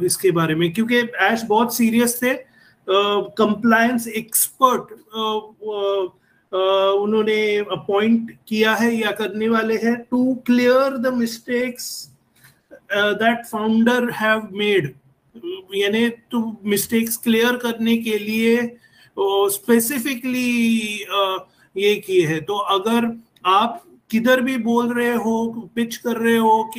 इसके बारे में, क्योंकि ऐश बहुत सीरियस थे। कंप्लायंस एक्सपर्ट उन्होंने अपॉइंट किया है या करने वाले हैं to clear the mistakes that founder have made, यानी तो मिस्टेक्स क्लियर करने के लिए स्पेसिफिकली ये किए हैं। तो अगर आप किधर भी बोल रहे हो, पिच कर रहे हो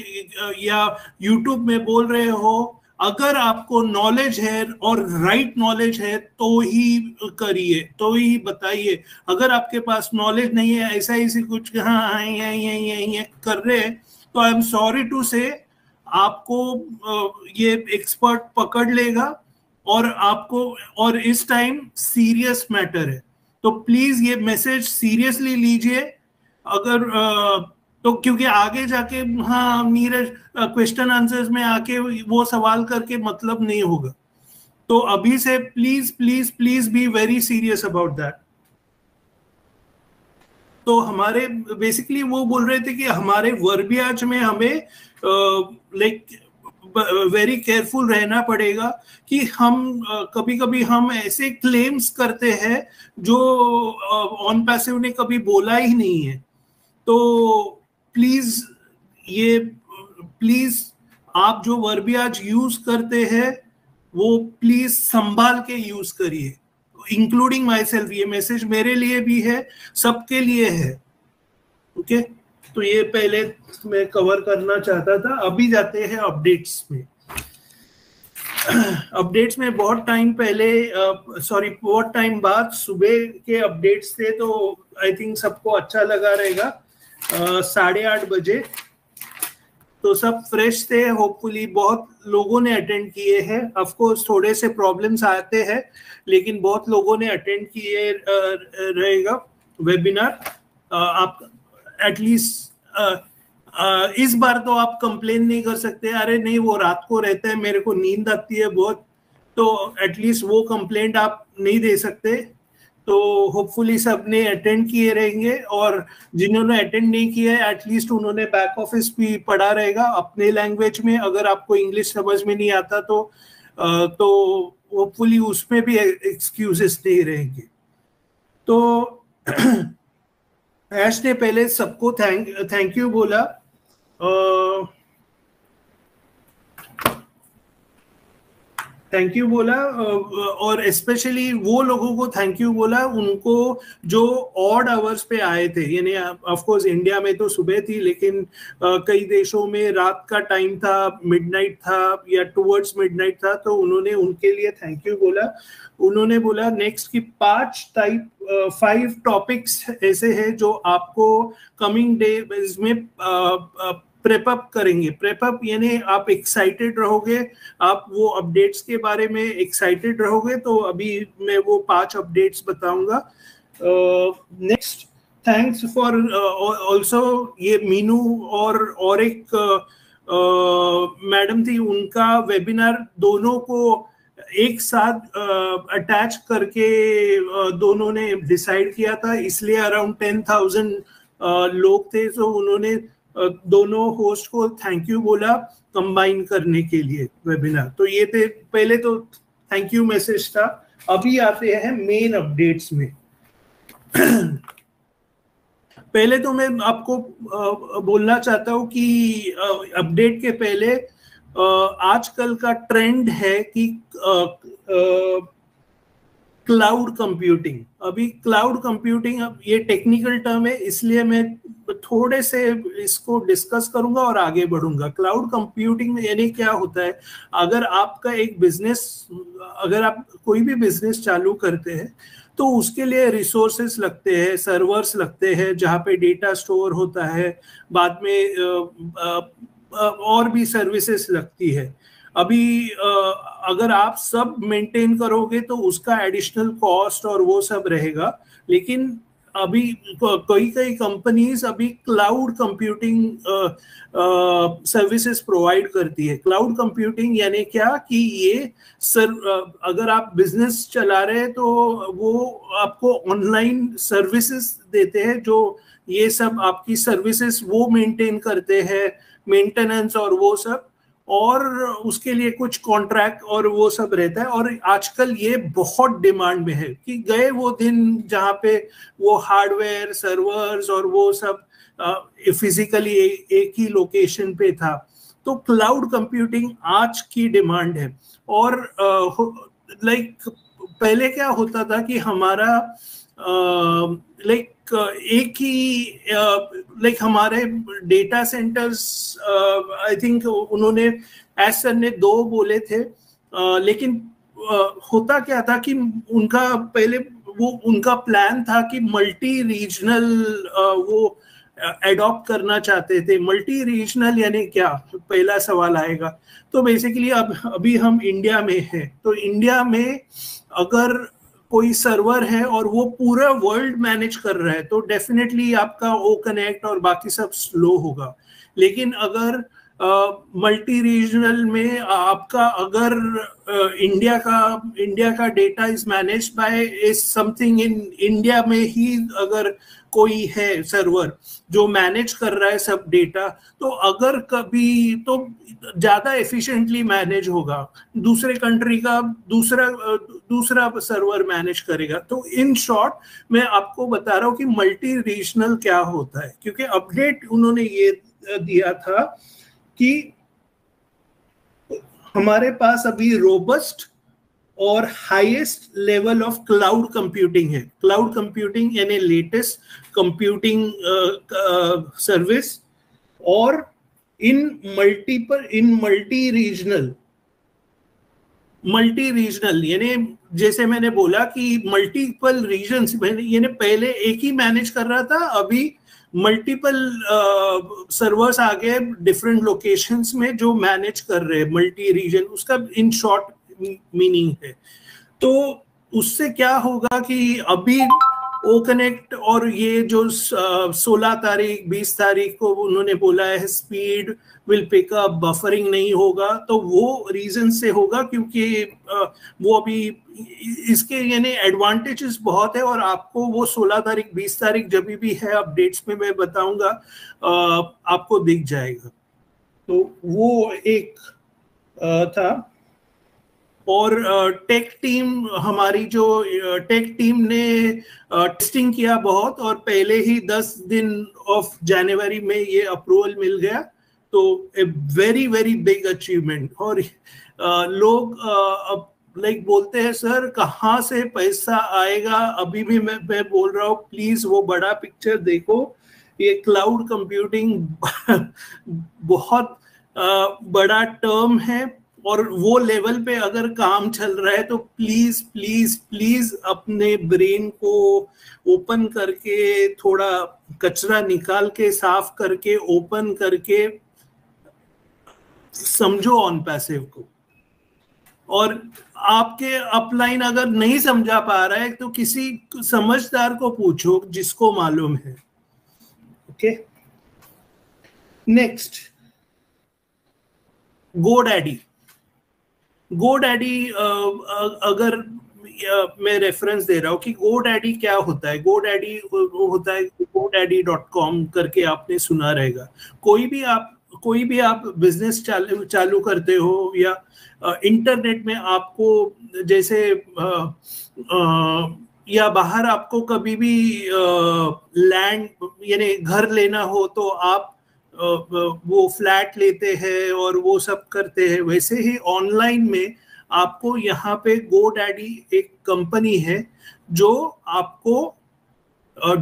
या यूट्यूब में बोल रहे हो, अगर आपको नॉलेज है और राइट नॉलेज है तो ही करिए, तो ही बताइए। अगर आपके पास नॉलेज नहीं है, ऐसा ही कुछ हाँ ये कर रहे हैं, तो आई एम सॉरी टू से आपको ये एक्सपर्ट पकड़ लेगा और आपको, और इस टाइम सीरियस मैटर है, तो प्लीज ये मैसेज सीरियसली लीजिए। अगर तो क्योंकि आगे जाके हाँ नीरज क्वेश्चन आंसर्स में आके वो सवाल करके मतलब नहीं होगा। तो अभी से please please please be very serious about that. तो हमारे बेसिकली वो बोल रहे थे कि हमारे वर्बियाज में हमें लाइक वेरी केयरफुल रहना पड़ेगा कि हम कभी कभी हम ऐसे क्लेम्स करते हैं जो ऑन पैसिव ने कभी बोला ही नहीं है। तो प्लीज आप जो वर्बियाज यूज करते हैं वो प्लीज संभाल के यूज करिए, इंक्लूडिंग माई सेल्फ। ये मैसेज मेरे लिए भी है, सबके लिए है। ओके, तो ये पहले मैं कवर करना चाहता था। अभी जाते हैं अपडेट्स में। अपडेट्स में बहुत टाइम पहले बहुत टाइम बाद सुबह के अपडेट्स थे, तो आई थिंक सबको अच्छा लगा रहेगा। 8:30 बजे, तो सब फ्रेश थे। होपफुली बहुत लोगों ने अटेंड किए हैं। ऑफ कोर्स थोड़े से प्रॉब्लम्स आते हैं, लेकिन बहुत लोगों ने अटेंड किए रहेगा वेबिनार। आप एटलीस्ट इस बार तो आप कंप्लेन नहीं कर सकते, अरे नहीं वो रात को रहता है, मेरे को नींद आती है बहुत, तो एटलीस्ट वो कंप्लेंट आप नहीं दे सकते। तो होपफुली सब ने अटेंड किए रहेंगे, और जिन्होंने अटेंड नहीं किया है एटलीस्ट उन्होंने बैक ऑफिस भी पढ़ा रहेगा अपने लैंग्वेज में। अगर आपको इंग्लिश समझ में नहीं आता तो होपफुली उसमें भी एक्सक्यूजेस नहीं रहेंगे। तो ऐश ने पहले सबको थैंक यू बोला, थैंक यू बोला, और स्पेशली वो लोगों को थैंक यू बोला उनको जो ऑड आवर्स पे आए थे। यानी ऑफ कोर्स इंडिया में तो सुबह थी, लेकिन कई देशों में रात का टाइम था, मिडनाइट था या टुवर्ड्स मिडनाइट था, तो उन्होंने उनके लिए थैंक यू बोला। उन्होंने बोला नेक्स्ट की 5 टॉपिक्स ऐसे हैं जो आपको कमिंग डेज में प्रेप अप करेंगे। प्रेप अप यानी आप एक्साइटेड रहोगे, आप वो अपडेट्स के बारे में एक्साइटेड रहोगे। तो अभी मैं वो 5 अपडेट्स बताऊंगा। नेक्स्ट, थैंक्स फॉर ऑल्सो, ये मीनू और एक मैडम थी, उनका वेबिनार दोनों को एक साथ अटैच करके दोनों ने डिसाइड किया था, इसलिए अराउंड 10,000 लोग थे। तो उन्होंने दोनों होस्ट को थैंक यू बोला कंबाइन करने के लिए वेबिनार। तो ये थे पहले तो थैंक यू मैसेज था। अभी आते हैं मेन अपडेट्स में। पहले तो मैं आपको बोलना चाहता हूँ कि अपडेट के पहले आजकल का ट्रेंड है कि क्लाउड कंप्यूटिंग। अभी क्लाउड कंप्यूटिंग, अब ये टेक्निकल टर्म है, इसलिए मैं थोड़े से इसको डिस्कस करूंगा और आगे बढ़ूंगा। क्लाउड कंप्यूटिंग यानी क्या होता है, अगर आपका एक बिजनेस, अगर आप कोई भी बिजनेस चालू करते हैं तो उसके लिए रिसोर्सेस लगते हैं, सर्वर्स लगते हैं जहाँ पे डेटा स्टोर होता है, बाद में और भी सर्विसेज लगती है। अभी अगर आप सब मेंटेन करोगे तो उसका एडिशनल कॉस्ट और वो सब रहेगा। लेकिन अभी कई कंपनीज अभी क्लाउड कंप्यूटिंग सर्विसेज प्रोवाइड करती है। क्लाउड कंप्यूटिंग यानी क्या कि ये अगर आप बिजनेस चला रहे हैं तो वो आपको ऑनलाइन सर्विसेज देते हैं, जो ये सब आपकी सर्विसेज वो मेंटेन करते हैं, मेंटेनेंस और वो सब। और उसके लिए कुछ कॉन्ट्रैक्ट और वो सब रहता है। और आजकल ये बहुत डिमांड में है कि गए वो दिन जहाँ पे वो हार्डवेयर सर्वर्स और वो सब फिजिकली एक ही लोकेशन पे था। तो क्लाउड कंप्यूटिंग आज की डिमांड है। और लाइक पहले क्या होता था कि हमारा लाइक एक ही लाइक हमारे डेटा सेंटर्स, आई थिंक उन्होंने एज सर ने 2 बोले थे, लेकिन होता क्या था कि उनका पहले वो उनका प्लान था कि मल्टी रीजनल वो एडॉप्ट करना चाहते थे। मल्टी रीजनल यानी क्या, पहला सवाल आएगा। तो बेसिकली अभी हम इंडिया में हैं, तो इंडिया में अगर कोई सर्वर है और वो पूरा वर्ल्ड मैनेज कर रहा है तो डेफिनेटली आपका ओ कनेक्ट और बाकी सब स्लो होगा। लेकिन अगर मल्टी रीजनल में आपका अगर इंडिया का data is managed by is something in India में ही अगर कोई है सर्वर जो मैनेज कर रहा है सब डेटा, तो अगर कभी तो ज्यादा एफिशिएंटली मैनेज होगा। दूसरे कंट्री का दूसरा सर्वर मैनेज करेगा। तो इन शॉर्ट मैं आपको बता रहा हूँ कि मल्टी रीजनल क्या होता है, क्योंकि अपडेट उन्होंने ये दिया था कि हमारे पास अभी रोबस्ट और highest level of cloud computing है। क्लाउड कंप्यूटिंग यानी लेटेस्ट कंप्यूटिंग सर्विस, और इन मल्टी रीजनल यानी जैसे मैंने बोला कि मल्टीपल रीजन्स, यानी पहले एक ही मैनेज कर रहा था, अभी मल्टीपल सर्वर्स आ गए डिफरेंट लोकेशंस में जो मैनेज कर रहे हैं मल्टी रीजन, उसका इन शॉर्ट मीनिंग है। तो उससे क्या होगा कि अभी ओ कनेक्ट और ये जो 16 तारीख 20 तारीख को उन्होंने बोला है speed will pick up, buffering नहीं होगा, तो वो रीजन से होगा क्योंकि वो अभी इसके यानी एडवांटेजेस बहुत है। और आपको वो 16 तारीख 20 तारीख जब भी है अपडेट्स में मैं बताऊंगा, आपको दिख जाएगा। तो वो एक था। और टेक टीम, हमारी जो टेक टीम ने टेस्टिंग किया बहुत, और पहले ही 10 दिन ऑफ जनवरी में ये अप्रूवल मिल गया। तो a very very big achievement. और लोग अब लाइक बोलते हैं सर कहाँ से पैसा आएगा, अभी भी मैं बोल रहा हूँ प्लीज वो बड़ा पिक्चर देखो। ये क्लाउड कंप्यूटिंग बहुत बड़ा टर्म है, और वो लेवल पे अगर काम चल रहा है तो प्लीज प्लीज प्लीज अपने ब्रेन को ओपन करके, थोड़ा कचरा निकाल के, साफ करके, ओपन करके समझो ऑन पैसिव को। और आपके अपलाइन अगर नहीं समझा पा रहा है तो किसी समझदार को पूछो जिसको मालूम है। Okay, next GoDaddy। अगर मैं रेफरेंस दे रहा हूँ कि GoDaddy क्या होता है। GoDaddy होता है GoDaddy.com करके आपने सुना रहेगा। कोई भी आप बिजनेस चालू करते हो, या इंटरनेट में आपको जैसे या बाहर आपको कभी भी लैंड यानी घर लेना हो तो आप वो फ्लैट लेते हैं और वो सब करते हैं। वैसे ही ऑनलाइन में आपको यहाँ पे GoDaddy एक कंपनी है जो आपको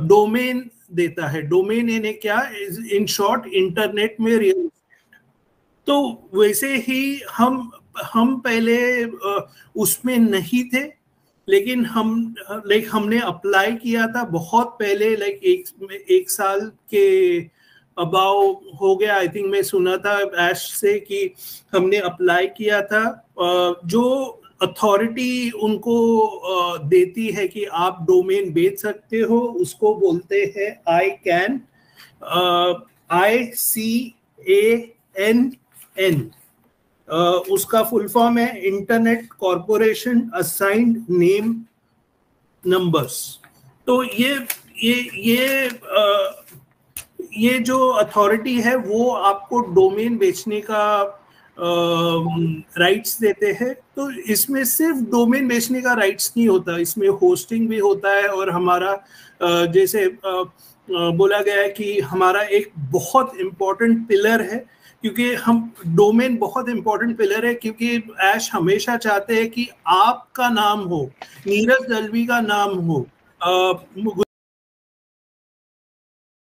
डोमेन देता है। डोमेन यानी क्या, इन शॉर्ट इंटरनेट में रियल एस्टेट। तो वैसे ही हम पहले उसमें नहीं थे, लेकिन हमने अप्लाई किया था बहुत पहले, एक साल के अबाउ हो गया। आई थिंक मैं सुना था ऐश से कि हमने अप्लाई किया था। जो अथॉरिटी उनको देती है कि आप डोमेन बेच सकते हो, उसको बोलते हैं ICANN, ICANN। उसका फुल फॉर्म है internet corporation assigned name numbers. तो ये जो अथॉरिटी है वो आपको डोमेन बेचने का राइट्स देते हैं। तो इसमें सिर्फ डोमेन बेचने का राइट्स नहीं होता, इसमें होस्टिंग भी होता है। और हमारा जैसे बोला गया है कि हमारा एक बहुत इम्पोर्टेंट पिलर है, क्योंकि हम डोमेन बहुत इम्पोर्टेंट पिलर है, क्योंकि ऐश हमेशा चाहते हैं कि आपका नाम हो, नीरज दलवी का नाम हो,